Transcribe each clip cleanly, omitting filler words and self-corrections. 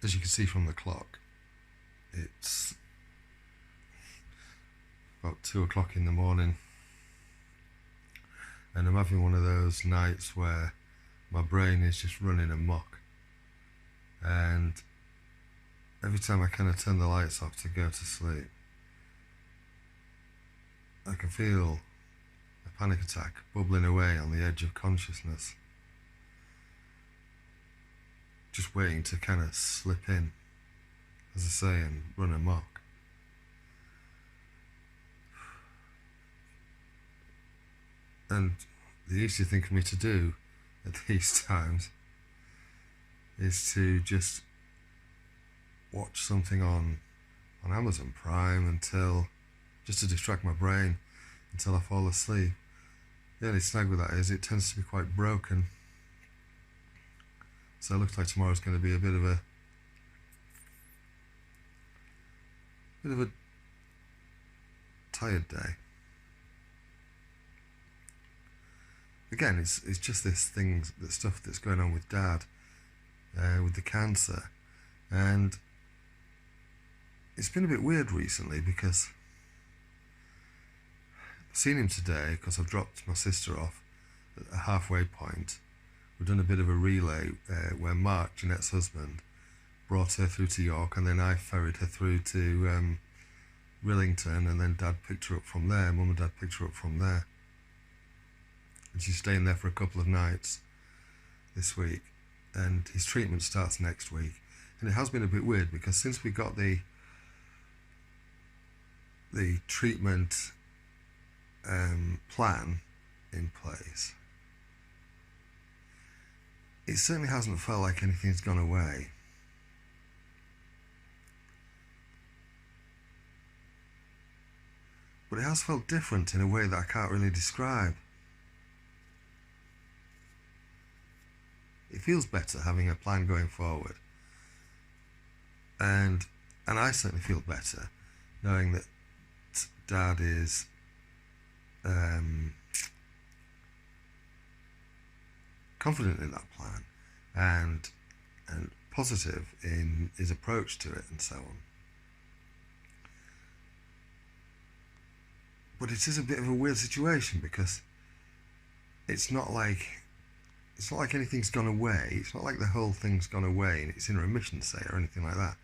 as you can see from the clock, it's about 2 o'clock in the morning, and I'm having one of those nights where my brain is just running amok, and every time I kind of turn the lights off to go to sleep, I can feel a panic attack bubbling away on the edge of consciousness, just waiting to kind of slip in, as I say, and run amok. And the easiest thing for me to do at these times is to just watch something on Amazon Prime until, just to distract my brain until I fall asleep. The only snag with that is it tends to be quite broken, so it looks like tomorrow's going to be a bit of a tired day. Again, it's just this thing, the stuff that's going on with Dad, with the cancer, and it's been a bit weird recently because I've seen him today because I've dropped my sister off at a halfway point. We've done a bit of a relay where Mark, Jeanette's husband, brought her through to York, and then I ferried her through to Rillington, and then Dad picked her up from there. Mum and Dad picked her up from there. And she's staying there for a couple of nights this week, and his treatment starts next week. And it has been a bit weird because since we got the treatment plan in place, it certainly hasn't felt like anything's gone away. But it has felt different in a way that I can't really describe. It feels better having a plan going forward, and I certainly feel better knowing that Dad is confident in that plan and positive in his approach to it and so on. But it is a bit of a weird situation because it's not like anything's gone away. It's not like the whole thing's gone away and it's in remission, say, or anything like that.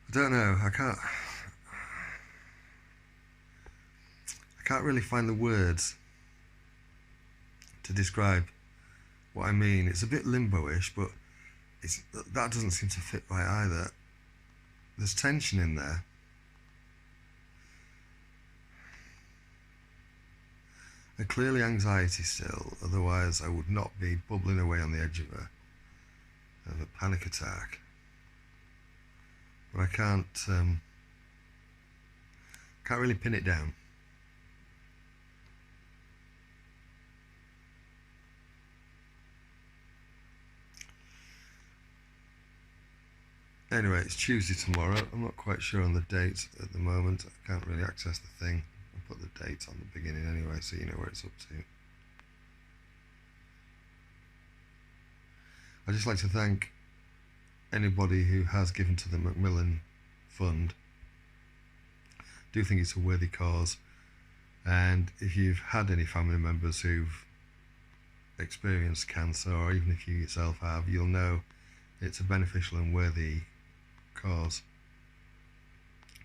I don't know. I can't really find the words to describe what I mean. It's a bit limbo-ish, but that doesn't seem to fit right either. There's tension in there. And clearly anxiety still, otherwise I would not be bubbling away on the edge of a panic attack. But I can't really pin it down. Anyway, it's Tuesday tomorrow. I'm not quite sure on the date at the moment. I can't really access the thing. I'll put the date on the beginning anyway, so you know where it's up to. I'd just like to thank anybody who has given to the Macmillan Fund. I do think it's a worthy cause, and if you've had any family members who've experienced cancer, or even if you yourself have, you'll know it's a beneficial and worthy cause.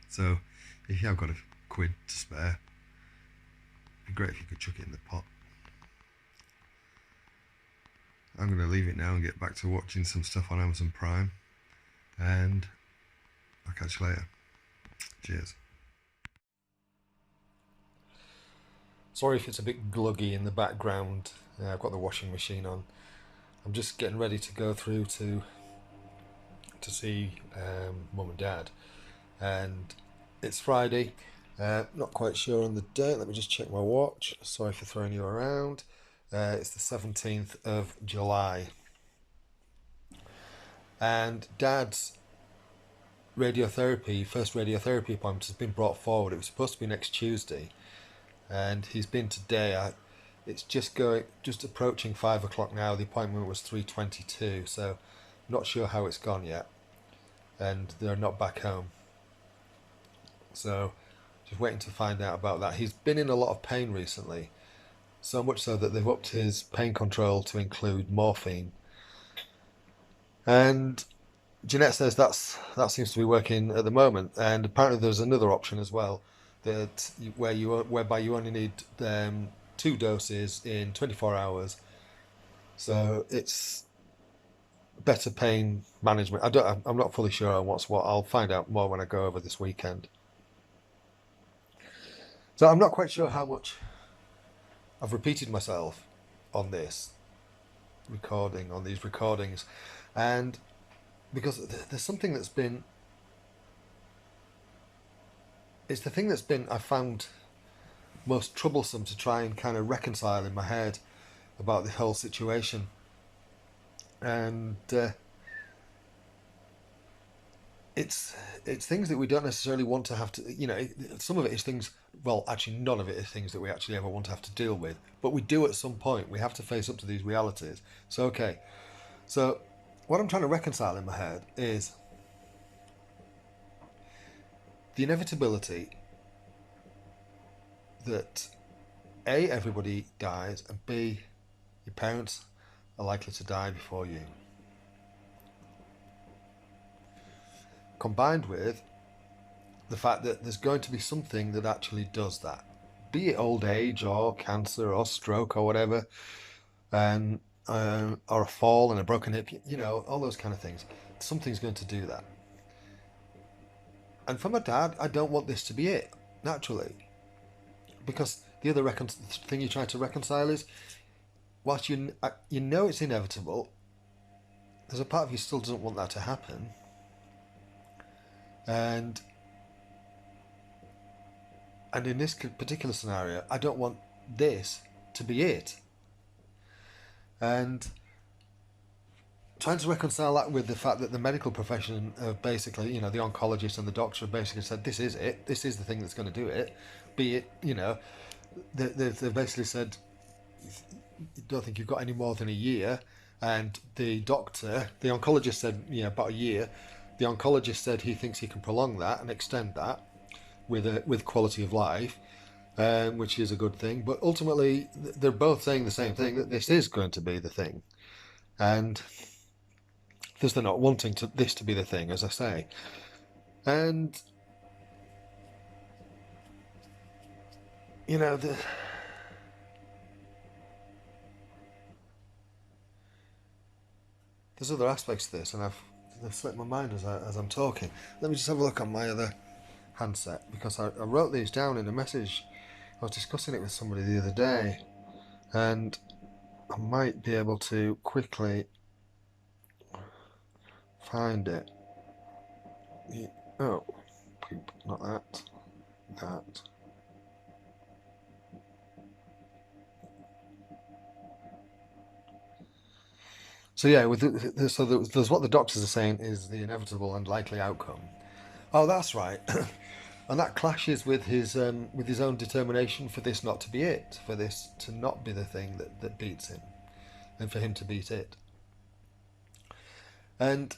So if you have got a quid to spare, it'd be great if you could chuck it in the pot. I'm going to leave it now and get back to watching some stuff on Amazon Prime, and I'll catch you later. Cheers. Sorry if it's a bit gluggy in the background. I've got the washing machine on. I'm just getting ready to go through to see Mum and Dad, and it's Friday. Not quite sure on the date. Let me just check my watch. Sorry for throwing you around. It's the 17th of July, and Dad's first radiotherapy appointment has been brought forward. It was supposed to be next Tuesday, and he's been today. It's just approaching 5 o'clock now. The appointment was 3:22, so not sure how it's gone yet, and they're not back home. So just waiting to find out about that. He's been in a lot of pain recently, so much so that they've upped his pain control to include morphine. And Jeanette says that seems to be working at the moment, and apparently there's another option as well, whereby you only need 2 doses in 24 hours. So it's better pain management. I'm not fully sure on what's what. I'll find out more when I go over this weekend. So I'm not quite sure how much I've repeated myself on these recordings, and because there's something that's been, it's the thing that's been I found most troublesome to try and kind of reconcile in my head about the whole situation. And it's things that we don't necessarily want to have to, some of it is things, well, actually none of it is things that we actually ever want to have to deal with, but we do at some point. We have to face up to these realities. So what I'm trying to reconcile in my head is the inevitability that A, everybody dies, and B, your parents are likely to die before you. Combined with the fact that there's going to be something that actually does that, be it old age or cancer or stroke or whatever, or a fall and a broken hip, all those kind of things. Something's going to do that. And for my dad, I don't want this to be it, naturally. Because the other thing you try to reconcile is, whilst you know it's inevitable, there's a part of you still doesn't want that to happen. And in this particular scenario, I don't want this to be it. And trying to reconcile that with the fact that the medical profession have basically, the oncologist and the doctor have basically said, this is it, this is the thing that's going to do it, be it, they've basically said, don't think you've got any more than a year. And the oncologist said, about a year. The oncologist said he thinks he can prolong that and extend that with quality of life, which is a good thing. But ultimately, they're both saying the same thing, that this is going to be the thing. And because they're not wanting this to be the thing, as I say. And, there's other aspects to this, and they've slipped my mind as I'm talking. Let me just have a look on my other handset, because I wrote these down in a message. I was discussing it with somebody the other day, and I might be able to quickly find it. Oh, not that. So yeah, there's what the doctors are saying is the inevitable and likely outcome. Oh, that's right. And that clashes with his own determination for this not to be it, for this to not be the thing that beats him, and for him to beat it. And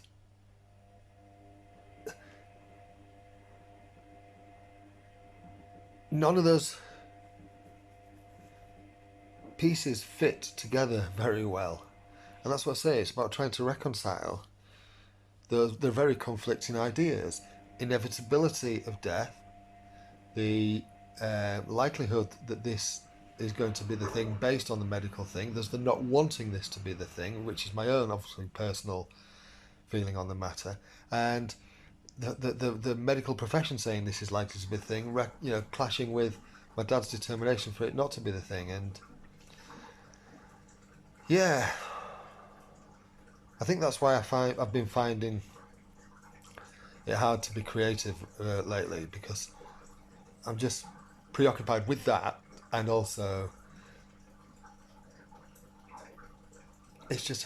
none of those pieces fit together very well. And that's what I say, it's about trying to reconcile they're very conflicting ideas. Inevitability of death, the likelihood that this is going to be the thing based on the medical thing. There's the not wanting this to be the thing, which is my own obviously personal feeling on the matter, and the medical profession saying this is likely to be the thing, clashing with my dad's determination for it not to be the thing. And yeah, I think that's why I've been finding it hard to be creative lately, because I'm just preoccupied with that, and also it's just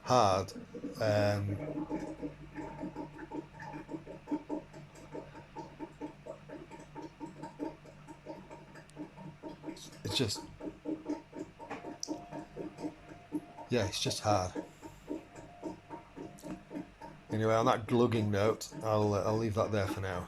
hard. it's just, yeah, it's just hard. Anyway, on that glugging note, I'll leave that there for now.